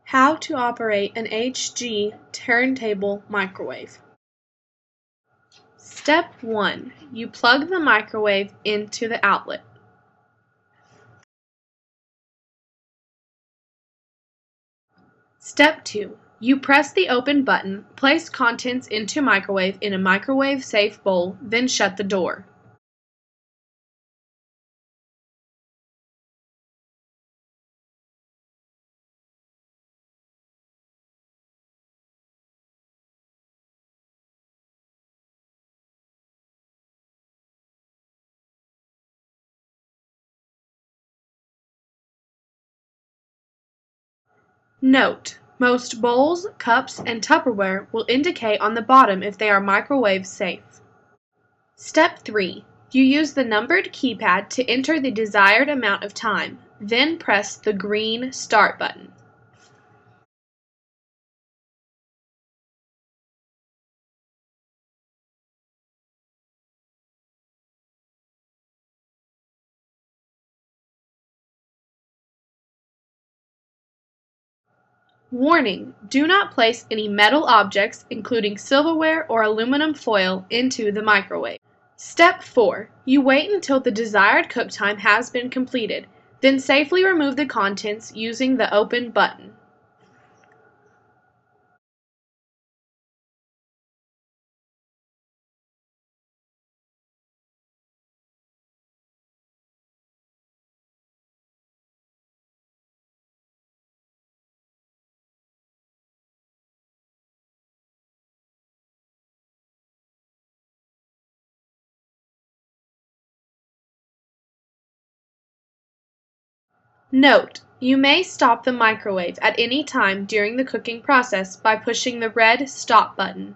How to operate an HG turntable microwave. Step 1. You plug the microwave into the outlet. Step 2. You press the open button, place contents into microwave in a microwave-safe bowl, then shut the door. Note: most bowls, cups, and Tupperware will indicate on the bottom if they are microwave safe. Step 3. You use the numbered keypad to enter the desired amount of time, then press the green Start button. Warning: do not place any metal objects, including silverware or aluminum foil, into the microwave. Step 4. You wait until the desired cook time has been completed, then safely remove the contents using the open button. Note: you may stop the microwave at any time during the cooking process by pushing the red Stop button.